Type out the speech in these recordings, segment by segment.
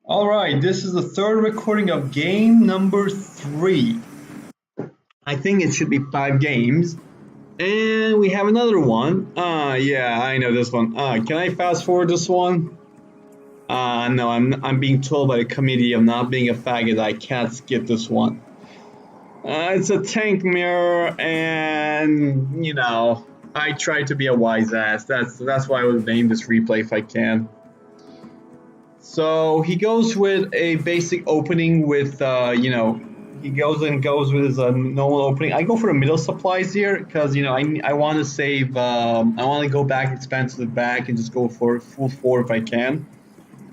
All right, this is the third recording of game number 3. I think it should be 5 games. And we have another one. Yeah, I know this one. Can I fast forward this one? No, I'm being told by the committee of not being a faggot I can't skip this one. It's a tank mirror, and I try to be a wise ass. That's why I would name this replay if I can. So he goes with a basic opening with, he goes with his normal opening. I go for the middle supplies here because, I want to save, I want to go back, expand to the back, and just go for full 4 if I can.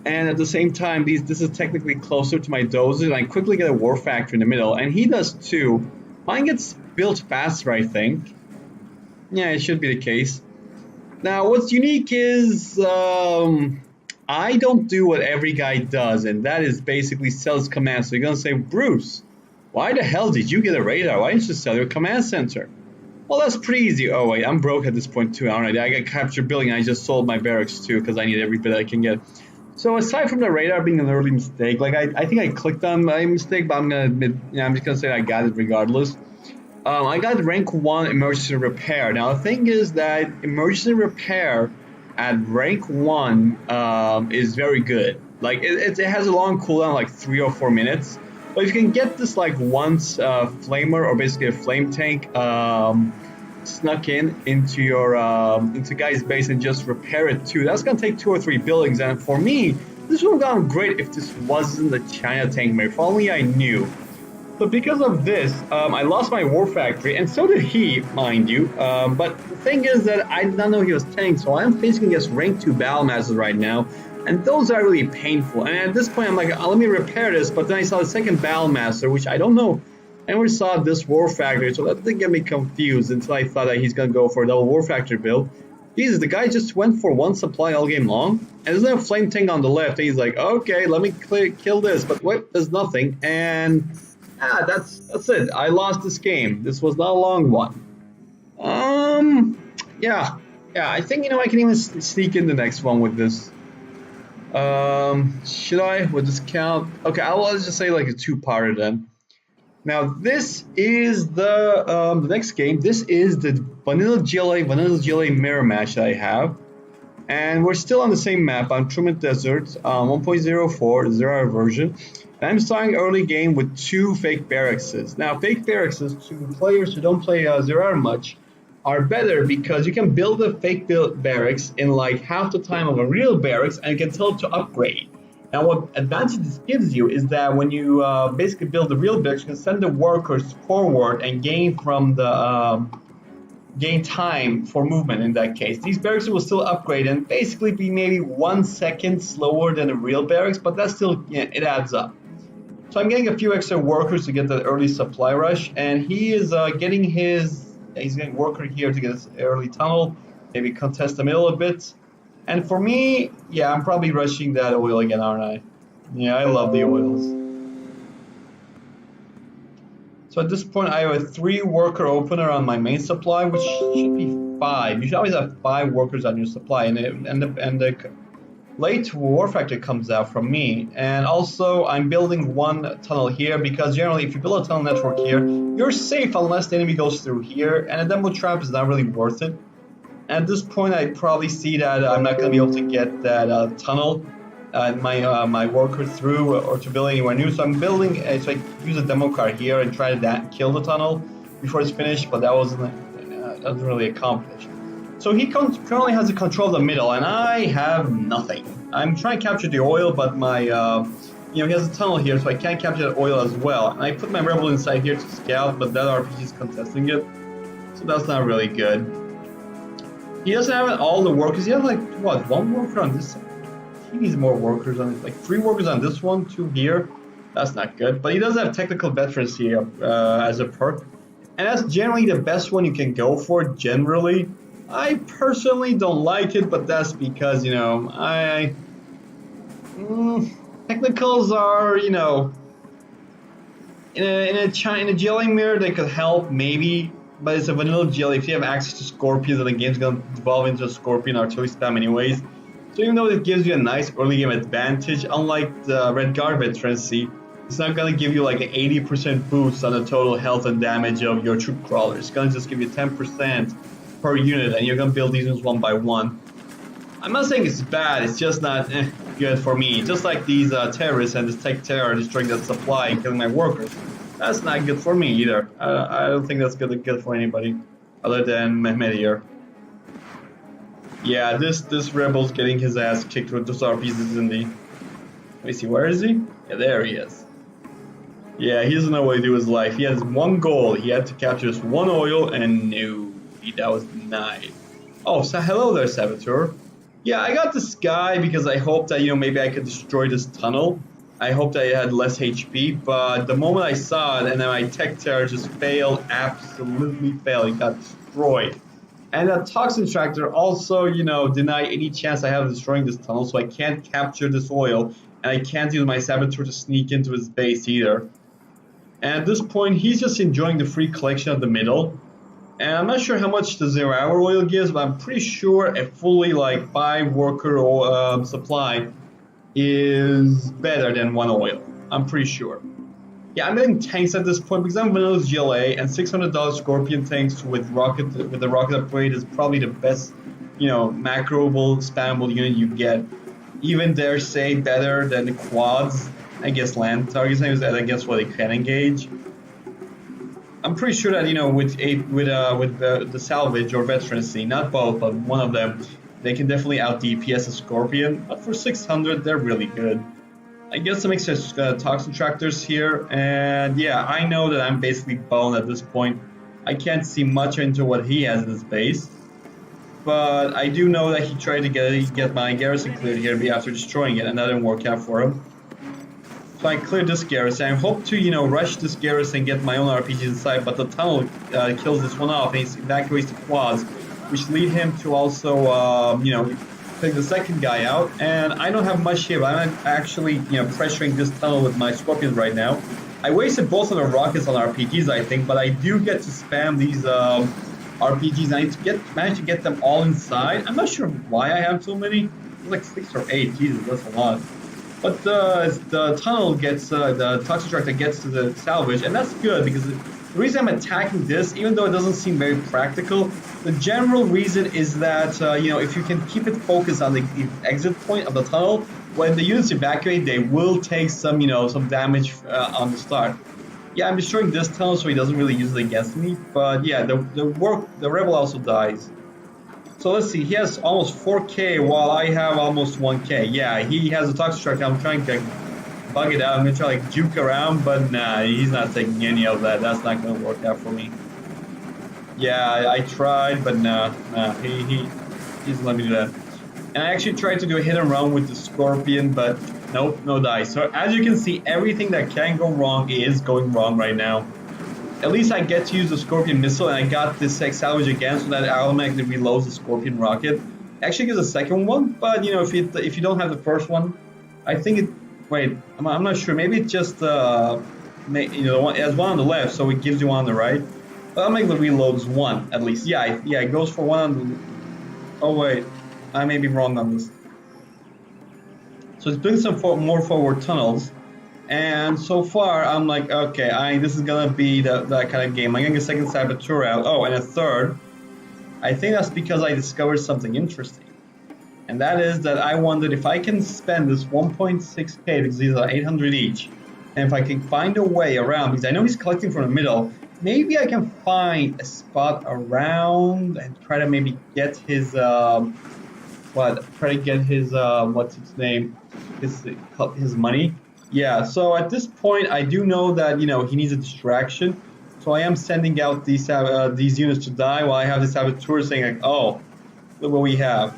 And at the same time, this is technically closer to my doses, and I quickly get a war factory in the middle, and he does too. Mine gets built faster, I think. Yeah, it should be the case. Now, what's unique is, I don't do what every guy does, and that is basically sells commands. So you're going to say, Bruce, why the hell did you get a radar? Why didn't you sell your command center? Well, that's pretty easy. Oh, wait, I'm broke at this point too, aren't I? I got captured building, and I just sold my barracks too because I need every bit I can get. So aside from the radar being an early mistake, like I think I clicked on my mistake, but I'm going to admit, I'm just going to say I got it regardless. I got rank 1 emergency repair. Now, the thing is that emergency repair at rank 1 is very good. Like it has a long cooldown, like 3 or 4 minutes. But if you can get this like once flamer or basically a flame tank snuck into your into guy's base and just repair it too, that's gonna take 2 or 3 buildings. And for me, this would have gone great if this wasn't the China tank mirror. If only I knew. But because of this, I lost my war factory, and so did he, mind you. But the thing is that I did not know he was tank, so I'm facing against rank 2 battle masters right now, and those are really painful. And at this point, I'm like, let me repair this, but then I saw the second battle master, which I don't know. I never saw this war factory, so that didn't get me confused until I thought that he's going to go for a double war factory build. Jesus, the guy just went for 1 supply all game long, and there's no flame tank on the left, and he's like, okay, let me kill this, but wait, there's nothing, and... that's it. I lost this game. This was not a long one. Yeah. I think I can even sneak in the next one with this. Should I? Would this count? Okay, I'll just say like a 2-parter then. Now this is the next game. This is the Vanilla GLA mirror match that I have. And we're still on the same map on Truman Desert, 1.04, 0 version. And I'm starting early game with 2 fake barracks. Now, fake barracks to players who don't play 0 much are better because you can build a fake barracks in like half the time of a real barracks, and you can tell it to upgrade. Now, what advantage this gives you is that when you basically build the real barracks, you can send the workers forward and gain from the gain time for movement in that case. These barracks will still upgrade and basically be maybe 1 second slower than a real barracks, but that's still, it adds up. So I'm getting a few extra workers to get that early supply rush, and he is getting he's getting worker here to get this early tunnel, maybe contest the middle a bit. And for me, yeah, I'm probably rushing that oil again, aren't I? Yeah, I love the oils. So at this point, I have a 3 worker opener on my main supply, which should be 5. You should always have 5 workers on your supply, and the late war factor comes out from me. And also, I'm building 1 tunnel here because generally, if you build a tunnel network here, you're safe unless the enemy goes through here, and a demo trap is not really worth it. And at this point, I probably see that I'm not going to be able to get that tunnel. My worker through or to build anywhere new, so I'm building. So I use a demo car here and try to kill the tunnel before it's finished, but that doesn't really accomplish. So he currently has the control of the middle, and I have nothing. I'm trying to capture the oil, but my he has a tunnel here, so I can't capture the oil as well. And I put my rebel inside here to scout, but that RPG is contesting it, so that's not really good. He doesn't have all the workers. He has like what, 1 worker on this side. He needs more workers on it, like 3 workers on this one, 2 here. That's not good. But he does have technical veterans here as a perk. And that's generally the best one you can go for, generally. I personally don't like it, but that's because, technicals are, in a GLA mirror, they could help, maybe. But it's a vanilla GLA. If you have access to Scorpions, then the game's going to devolve into a Scorpion artillery spam anyways. So even though it gives you a nice early game advantage, unlike the Red Guard veterancy, it's not going to give you like an 80% boost on the total health and damage of your troop crawler. It's going to just give you 10% per unit, and you're going to build these units one by one. I'm not saying it's bad, it's just not good for me. Just like these terrorists and this tech terror destroying the supply and killing my workers. That's not good for me either. I don't think that's good for anybody other than Mehtmet here. Yeah, this rebel's getting his ass kicked with those RPs, isn't he? Let me see, where is he? Yeah, there he is. Yeah, he doesn't know what to do with his life. He has one goal. He had to capture this one oil, and no, that was denied. Oh, so hello there, Saboteur. Yeah, I got this guy because I hoped that, maybe I could destroy this tunnel. I hoped that it had less HP, but the moment I saw it and then my tech terror just failed, absolutely failed. It got destroyed. And that toxin tractor also, denied any chance I have of destroying this tunnel, so I can't capture this oil, and I can't use my saboteur to sneak into his base either. And at this point, he's just enjoying the free collection of the middle. And I'm not sure how much the 0 hour oil gives, but I'm pretty sure a fully 5 worker supply is better than 1 oil. I'm pretty sure. Yeah, I'm getting tanks at this point because I'm vanilla GLA, and $600 Scorpion tanks with the rocket upgrade is probably the best, macroable, spammable unit you get. Even dare say better than the quads. I guess land targets against what they can engage. I'm pretty sure that with the salvage or veterancy, not both, but one of them, they can definitely out DPS a Scorpion. But for 600, they're really good. I get some extra toxin tractors here, and yeah, I know that I'm basically boned at this point. I can't see much into what he has in his base, but I do know that he tried to get my garrison cleared here after destroying it, and that didn't work out for him. So I cleared this garrison. I hope to rush this garrison and get my own RPGs inside, but the tunnel kills this one off, and he evacuates the quads, which lead him to also take the second guy out, and I don't have much here, but I'm actually, pressuring this tunnel with my Scorpions right now. I wasted both of the rockets on RPGs, I think, but I do get to spam these RPGs. I need to manage to get them all inside. I'm not sure why I have so many. It's like 6 or 8. Jesus, that's a lot. But the tunnel gets, the toxic tractor gets to the salvage, and that's good because the reason I'm attacking this, even though it doesn't seem very practical, the general reason is that, if you can keep it focused on the exit point of the tunnel, when the units evacuate, they will take some, some damage on the start. Yeah, I'm destroying this tunnel so he doesn't really use it against me, but yeah, the rebel also dies. So let's see, he has almost 4k while I have almost 1k. Yeah, he has a toxic tractor. I'm trying to bug it out. I'm gonna try juke around, but nah, he's not taking any of that. That's not gonna work out for me. Yeah, I tried, but nah, he doesn't let me do that. And I actually tried to do a hit and run with the Scorpion, but nope, no dice. So as you can see, everything that can go wrong is going wrong right now. At least I get to use the Scorpion missile, and I got this salvage again, so that it automatically reloads the Scorpion rocket. It actually gives a second one, but if you don't have the first one, I think it. Wait, I'm not sure. Maybe it just it has one on the left, so it gives you one on the right. But I'll make the reloads one at least. Yeah, it goes for one on the. Oh wait, I may be wrong on this. So it's doing some more forward tunnels, and so far I'm like, okay, this is gonna be that kind of game. I'm getting a second saboteur out. Oh, and a third. I think that's because I discovered something interesting, and that is that I wondered if I can spend this 1.6k because these are 800 each, and if I can find a way around, because I know he's collecting from the middle. Maybe I can find a spot around and try to maybe get his what's its name, his money. Yeah. So at this point, I do know that he needs a distraction. So I am sending out these units to die while I have the saboteur saying like, oh, look what we have.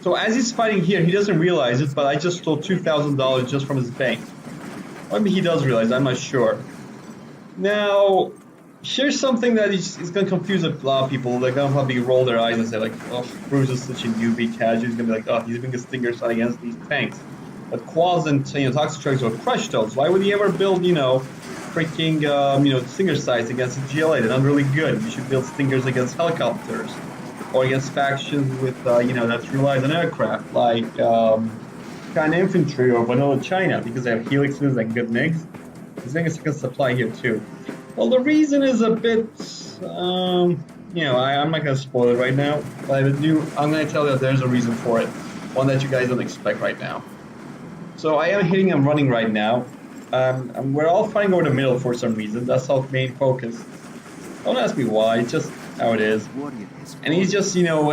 So as he's fighting here, he doesn't realize it, but I just stole $2,000 just from his bank. Or maybe he does realize. I'm not sure. Now. Here's something that is going to confuse a lot of people. They're going to probably roll their eyes and say like, oh, Bruce is such a newbie casual. He's going to be like, oh, he's being a stinger shot against these tanks. But quads and toxic tractors will crush those. Why would he ever build, freaking, stinger sights against the GLA? They're not really good. You should build stingers against helicopters. or against factions with, you know, that relies on aircraft, like China infantry or vanilla China, because they have helixes and good MiGs. He's getting a second supply here too. Well, the reason is a bit, you know, I'm not gonna spoil it right now, but I'm gonna tell you that there's a reason for it, one that you guys don't expect right now. So I am hitting and running right now. And we're all fighting over the middle for some reason. That's our main focus. Don't ask me why, it's just how it is. And he's just, you know,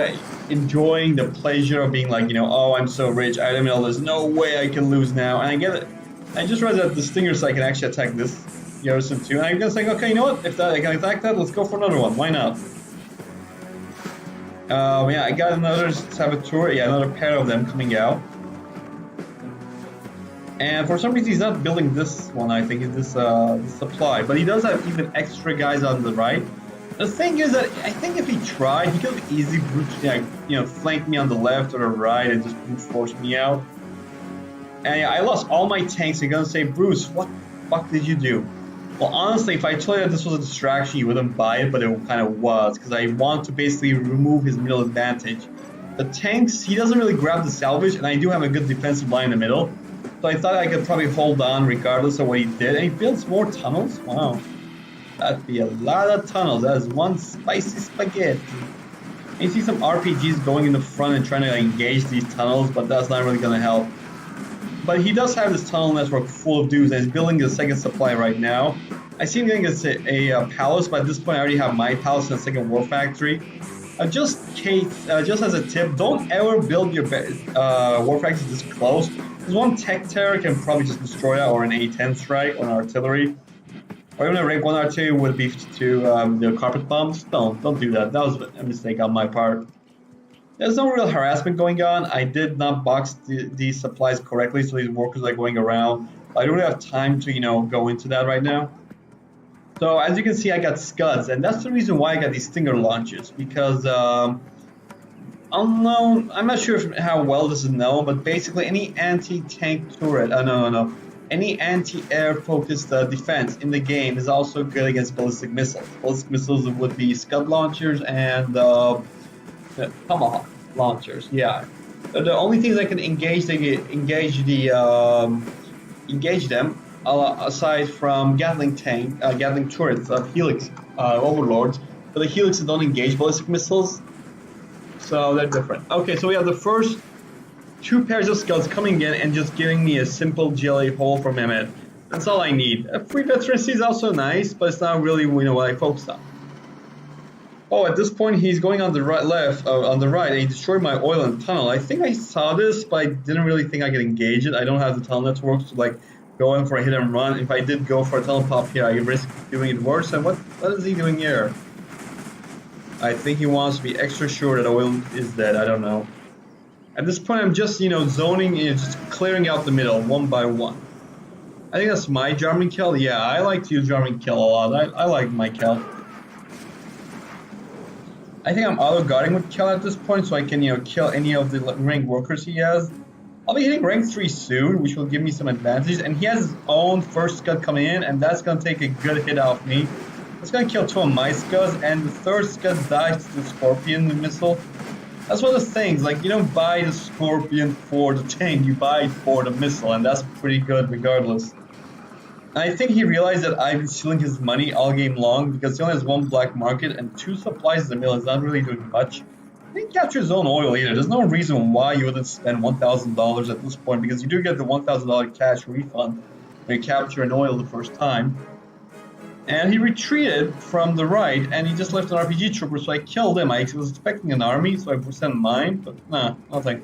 enjoying the pleasure of being like, you know, oh, I'm so rich, I don't know, there's no way I can lose now. And I get it. I just realized that the Stinger side can actually attack this garrison too. And I'm gonna think, okay, you know what? If that, I can attack that, let's go for another one. Why not? Yeah, I got another saboteur. Yeah, another pair of them coming out. And for some reason, he's not building this one, I think, this supply. But he does have even extra guys on the right. The thing is that I think if he tried, he could have easily flanked me on the left or the right and just brute force me out. And yeah, I lost all my tanks. You're gonna say, Bruce, what the fuck did you do? Well, honestly, if I told you that this was a distraction, you wouldn't buy it, but it kind of was, because I want to basically remove his middle advantage. The tanks, he doesn't really grab the salvage, and I do have a good defensive line in the middle. So I thought I could probably hold on regardless of what he did. And he builds more tunnels? Wow. That'd be a lot of tunnels. That is one spicy spaghetti. And you see some RPGs going in the front and trying to engage these tunnels, but that's not really going to help. But he does have this tunnel network full of dudes, and he's building the second supply right now. I see him getting a palace, but at this point I already have my palace and a second war factory. Just as a tip, don't ever build your war factories this close. Because one tech terror can probably just destroy that, or an A-10 strike, or an artillery. Or even a rank 1 artillery would be to the carpet bombs. Don't do that. That was a mistake on my part. There's no real harassment going on. I did not box these supplies correctly, so these workers are going around. I don't really have time to, you know, go into that right now. So as you can see, I got scuds, and that's the reason why I got these Stinger launchers, because unknown, I'm not sure how well this is known, but basically any anti-tank turret, any anti-air focused defense in the game is also good against ballistic missiles. Ballistic missiles would be Scud launchers and Tomahawk launchers. Yeah, the only things that can engage them aside from Gatling turrets of Helix overlords, but the Helixes don't engage ballistic missiles, so they're different. Okay, so we have the first two pairs of Scuds coming in and just giving me a simple GLA hole from Mehtmet. That's all I need. A free veterancy is also nice, but it's not really, you know, what I focus on. Oh, at this point he's going on the right, and he destroyed my oil and tunnel. I think I saw this, but I didn't really think I could engage it. I don't have the tunnel networks to like go in for a hit and run. If I did go for a tunnel pop here, I risk doing it worse. And what is he doing here? I think he wants to be extra sure that oil is dead. I don't know. At this point, I'm just, you know, zoning, just clearing out the middle one by one. I think that's my Jarman kill. Yeah, I like to use Jarman kill a lot. I like my kill. I think I'm auto-guarding with kill at this point, so I can, you know, kill any of the rank workers he has. I'll be hitting rank 3 soon, which will give me some advantages. And he has his own first Scud coming in, and that's going to take a good hit off me. It's going to kill 2 of my Scuds, and the third Scud dies to the Scorpion missile. That's one of the things, like, you don't buy the Scorpion for the tank, you buy it for the missile, and that's pretty good regardless. And I think he realized that I've been stealing his money all game long, because he only has 1 black market and 2 supplies in the middle. He's not really doing much. He didn't capture his own oil either. There's no reason why you wouldn't spend $1,000 at this point, because you do get the $1,000 cash refund when you capture an oil the first time. And he retreated from the right, and he just left an RPG trooper, so I killed him. I was expecting an army, so I sent mine, but nah, nothing.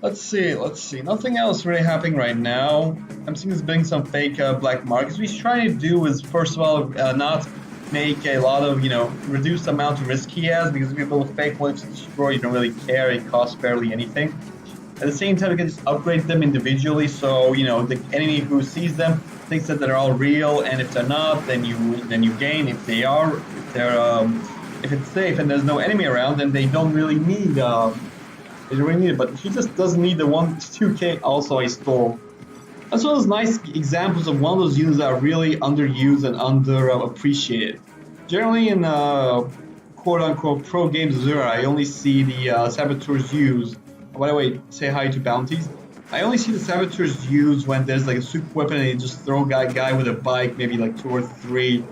Let's see. Nothing else really happening right now. I'm seeing he's building some fake black markets. What he's trying to do is, first of all, not make a lot of, you know, reduce the amount of risk he has, because if you build a fake one to destroy, you don't really care, it costs barely anything. At the same time, you can just upgrade them individually, so, you know, the enemy who sees them thinks that they're all real, and if they're not, then you gain. If they are, if it's safe and there's no enemy around, then they don't really need it. But he just doesn't need the 2K. Also, I stole. That's one of those nice examples of one of those units that are really underused and underappreciated. Generally, in quote-unquote pro games there, I only see the saboteurs used. Oh, by the way, say hi to bounties. I only see the saboteurs used when there's like a super weapon and you just throw a guy with a bike, maybe like 2 or 3.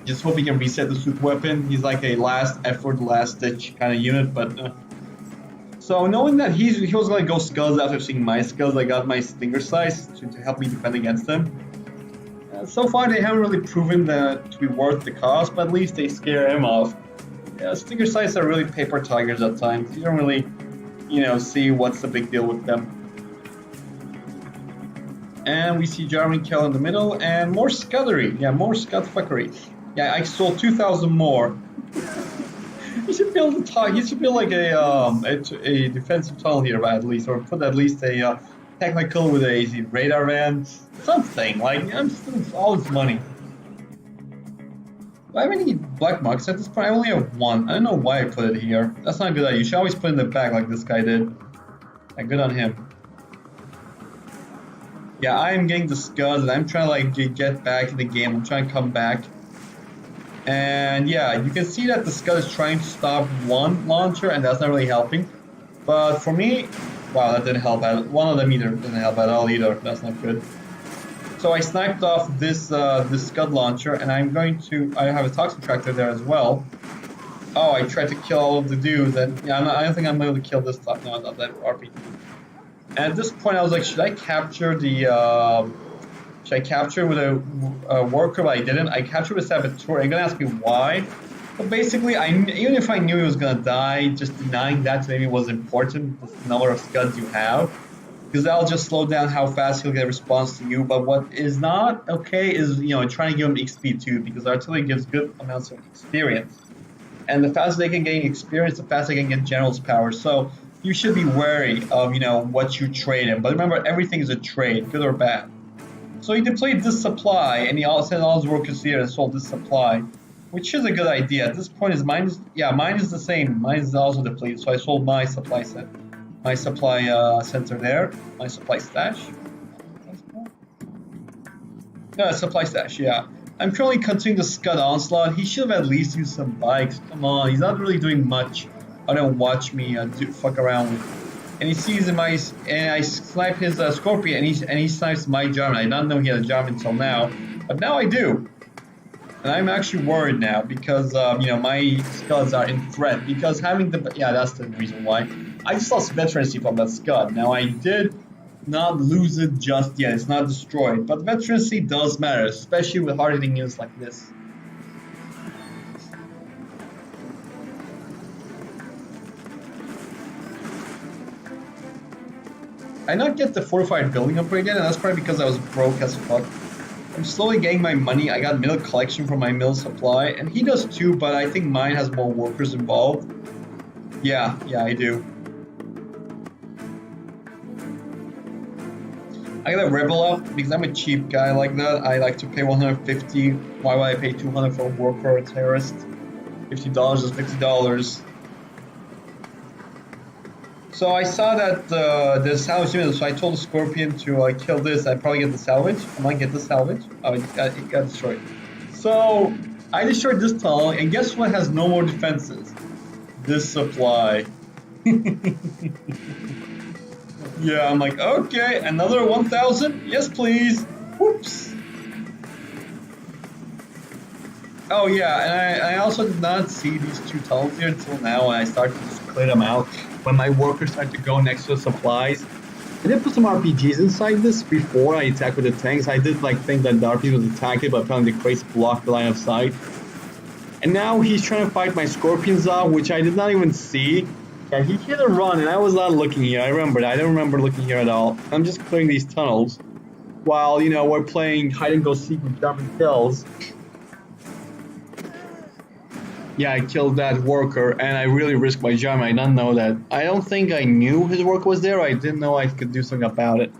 Just hope he can reset the super weapon. He's like a last effort, last ditch kind of unit, but... So knowing that he was gonna go skulls after seeing my skulls, I got my stinger size to help me defend against him. So far they haven't really proven that to be worth the cost, but at least they scare him off. Yeah, stinger size are really paper tigers at times. You don't really, see what's the big deal with them. And we see German kill in the middle and more scuddery. Yeah, more scud fuckery. Yeah, I sold 2,000 more. He should build a tunnel. He should build like a defensive tunnel here at least, or put at least a technical with a radar van, something. Like I'm spending all this money. Do I have any black marks at this point? I only have 1. I don't know why I put it here. That's not a good idea. You should always put it in the back like this guy did. Like, good on him. Yeah, I am getting the scuds and I'm trying to like get back in the game. I'm trying to come back. And yeah, you can see that the Scud is trying to stop one launcher and that's not really helping. But for me, wow, that didn't help at all. One of them either didn't help at all either. That's not good. So I sniped off this Scud launcher and I'm going to, I have a toxic tractor there as well. Oh, I tried to kill all of the dudes and yeah, I don't think I'm able to kill this top. No, not that RPG. And at this point I was like, should I capture the, should I capture with a worker? But I didn't. I captured with saboteur. You're gonna ask me why? But basically, even if I knew he was gonna die, just denying that maybe was important. The number of scuds you have, because that'll just slow down how fast he'll get a response to you. But what is not okay is trying to give him XP too, because artillery gives good amounts of experience, and the faster they can gain experience, the faster they can get general's power. So you should be wary of what you trade him. But remember, everything is a trade, good or bad. So he deployed this supply, and he sent all his workers here and sold this supply, which is a good idea. At this point, mine is the same. Mine is also depleted, so I sold my supply set, my supply center there, my supply stash. No, supply stash. Yeah, I'm currently continuing the Scud onslaught. He should have at least used some bikes. Come on, he's not really doing much. I don't watch me fuck around with. And he sees in my, and I snipe his Scorpion, and he snipes my German. I did not know he had a German until now, but now I do. And I'm actually worried now because, my Scuds are in threat. Because having the, yeah, that's the reason why. I just lost veterancy from that Scud. Now I did not lose it just yet. It's not destroyed. But veterancy does matter, especially with hard-hitting units like this. I not get the fortified building upgrade yet, and that's probably because I was broke as fuck. I'm slowly getting my money. I got middle collection from my middle supply, and he does too, but I think mine has more workers involved. Yeah, I do. I got a rebel up because I'm a cheap guy like that. I like to pay 150. Why would I pay 200 for a worker or a terrorist? $50 is $50. So I saw that the salvage unit, so I told the Scorpion to kill this. I'd probably get the salvage. I might get the salvage. Oh, it got destroyed. So I destroyed this tunnel, and guess what has no more defenses? This supply. Yeah, I'm like, okay, another 1,000? Yes, please. Whoops. Oh yeah, and I also did not see these two tunnels here until now when I started to just clear them out. When my workers started to go next to the supplies. I did put some RPGs inside this before I attacked with the tanks. I did think that the RPG was attacking, but apparently the crates blocked the line of sight. And now he's trying to fight my Scorpions out, which I did not even see. Yeah, he hit a run and I was not looking here. I remembered. I don't remember looking here at all. I'm just clearing these tunnels while, we're playing hide and go seek with German kills. Yeah, I killed that worker, and I really risked my German. I didn't know that. I don't think I knew his worker was there. I didn't know I could do something about it.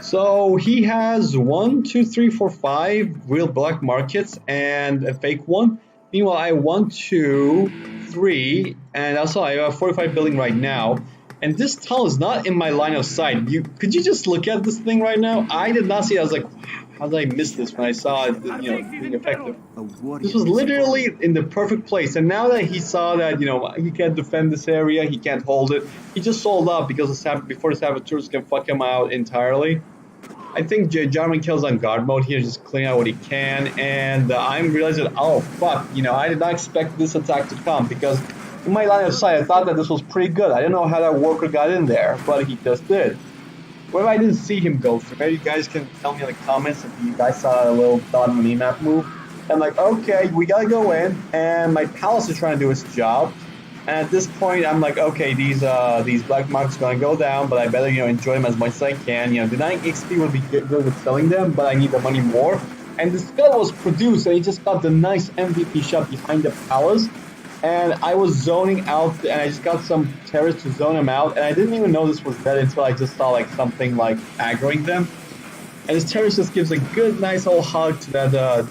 So he has 1, 2, 3, 4, 5 real black markets and a fake one. Meanwhile, I 1, 2, 3, and also I have a 45 building right now. And this tunnel is not in my line of sight. Could you just look at this thing right now? I did not see it. I was like, how did I miss this when I saw it, you know, being effective? A warrior This was is literally born. in the perfect place. And now that he saw that, you know, he can't defend this area, he can't hold it, he just sold up because before the saboteurs can fuck him out entirely. I think Jarman kills on guard mode here, just clearing out what he can. And I'm realizing, oh fuck, you know, I did not expect this attack to come because in my line of sight, I thought that this was pretty good. I didn't know how that worker got in there, but he just did. Well, I didn't see him go through. Maybe you guys can tell me in the comments if you guys saw a little dot on the map move. I'm like, okay, we gotta go in, and my palace is trying to do its job. And at this point, I'm like, okay, these black marks are gonna go down, but I better enjoy them as much as I can. Denying XP would be good with selling them, but I need the money more. And the skull was produced, and he just got the nice MVP shot behind the palace. And I was zoning out, and I just got some terrorists to zone him out, and I didn't even know this was dead until I just saw like something like aggroing them. And this terrorist just gives a good, nice old hug to that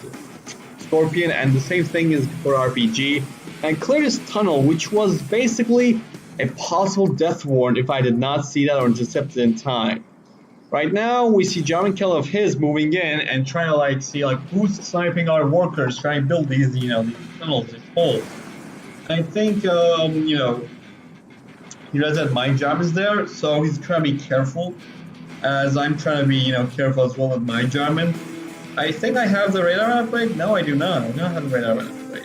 Scorpion, and the same thing is for RPG. And clear this tunnel, which was basically a possible death warrant if I did not see that or intercept it in time. Right now, we see Jarman Kell of his moving in and trying to like see like who's sniping our workers, trying to build these these tunnels, these holes. I think, he realized that my job is there, so he's trying to be careful, as I'm trying to be, careful as well with my German. I think I have the radar upgrade. No, I do not. I do not have the radar upgrade.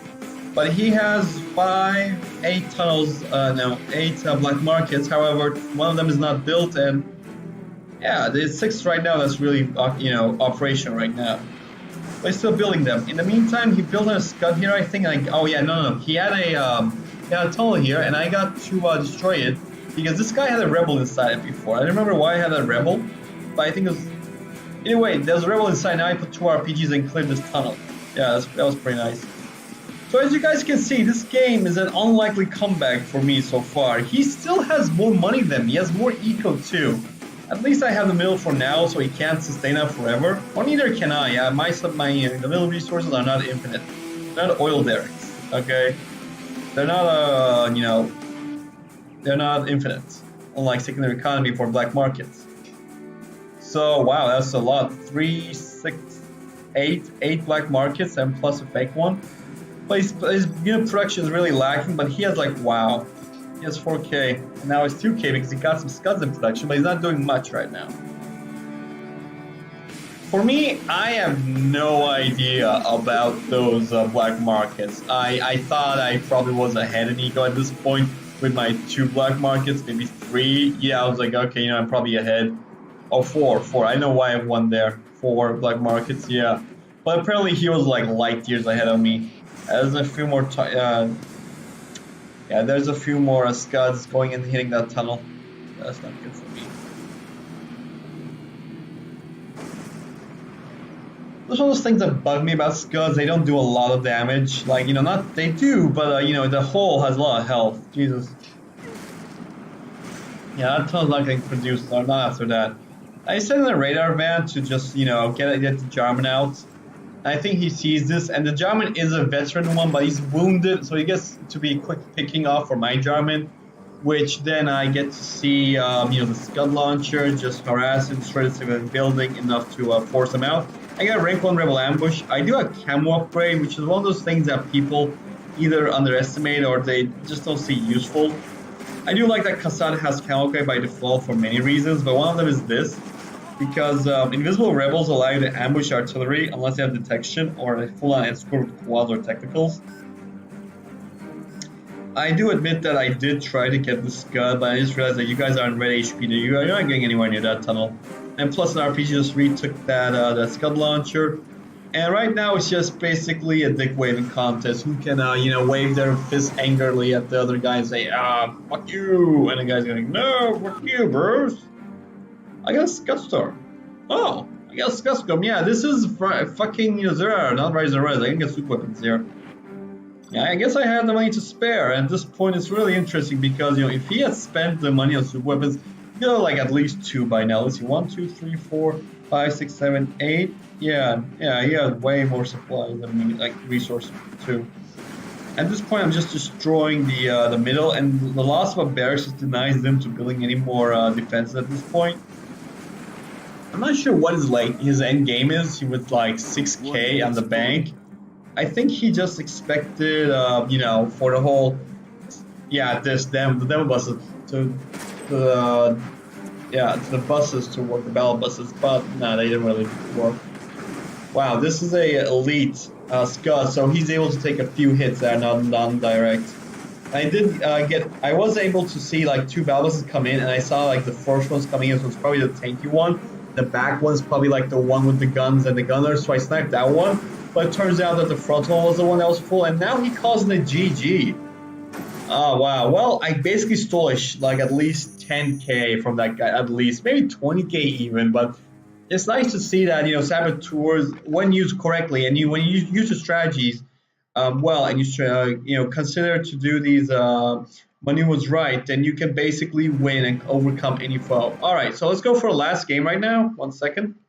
But he has 8 tunnels, 8 black markets. However, one of them is not built, and yeah, there's 6 right now that's really, operational right now. But he's still building them. In the meantime, he built a scud here, I think. He had a tunnel here, and I got to destroy it because this guy had a rebel inside it before. I don't remember why I had a rebel, but I think it was. Anyway, there's a rebel inside. Now I put 2 RPGs and cleared this tunnel. Yeah, that was pretty nice. So as you guys can see, this game is an unlikely comeback for me so far. He still has more money than me. He has more eco too. At least I have the middle for now, so he can't sustain that forever. Or neither can I. Yeah, the middle resources are not infinite. They're not oil derricks, okay? They're not, they're not infinite. Unlike secondary economy for black markets. So, wow, that's a lot. 3, 6, 8 black markets and plus a fake one. But his unit production is really lacking, but he has like, wow. He has 4K, and now it's 2K because he got some scuds in production, but he's not doing much right now. For me, I have no idea about those black markets. I thought I probably was ahead in eco at this point with my 2 black markets, maybe 3. Yeah, I was like, okay, I'm probably ahead. Oh, 4. I know why I have 1 there. 4 black markets, yeah. But apparently he was like light years ahead of me. There's a few more there's a few more scuds going and hitting that tunnel. That's not good for me. Those are those things that bug me about scuds. They don't do a lot of damage. Like, not they do, but the hole has a lot of health. Jesus. Yeah, that tunnel's not getting produced. Not after that. I sent in a radar van to just, get the Jarman out. I think he sees this, and the Jarman is a veteran one, but he's wounded, so he gets to be quick picking off for my Jarman, which then I get to see, the Scud launcher just harass and destroy the civilian building enough to force him out. I got a rank 1 rebel ambush. I do a camo upgrade, which is one of those things that people either underestimate or they just don't see useful. I do like that Kassad has camo upgrade by default for many reasons, but one of them is this. Because invisible rebels allow you to ambush artillery unless you have detection or a full-on escort with quads or technicals. I do admit that I did try to get the Scud, but I just realized that you guys aren't red HP. You're not getting anywhere near that tunnel. And plus an RPG just retook that Scud launcher. And right now it's just basically a dick waving contest. Who can, wave their fist angrily at the other guy and say, fuck you. And the guy's going, no, fuck you, bros. I got a Scud Storm. Oh, I got a Scud Storm. Yeah, this is fucking Zero, not Rise and Res. I can get super weapons here. Yeah, I guess I had the money to spare. And at this point, it's really interesting because, if he had spent the money on super weapons, like at least 2 by now. Let's see, 1, 2, 3, 4, 5, 6, 7, 8. Yeah, he had way more supplies than me, like resources too. At this point, I'm just destroying the middle, and the loss of a barracks just denies them to building any more defenses at this point. I'm not sure what his end game is. He was like 6K on the bank. I think he just expected, for the whole, yeah, the demo buses to to the buses to work, the battle buses, but no, they didn't really work. Wow, this is a elite Scud, so he's able to take a few hits that are not non-direct. I was able to see like two battle buses come in, and I saw like the first one's coming in, so it's probably the tanky one. The back one's probably like the one with the guns and the gunners, so I sniped that one. But it turns out that the front one was the one that was full, and now he calls it a GG. Oh wow. Well, I basically stole like at least 10K from that guy, at least maybe 20K even. But it's nice to see that saboteurs, when used correctly, and when you use the strategies well, and consider to do these maneuvers right, then you can basically win and overcome any foe. All right, so let's go for the last game right now. 1 second.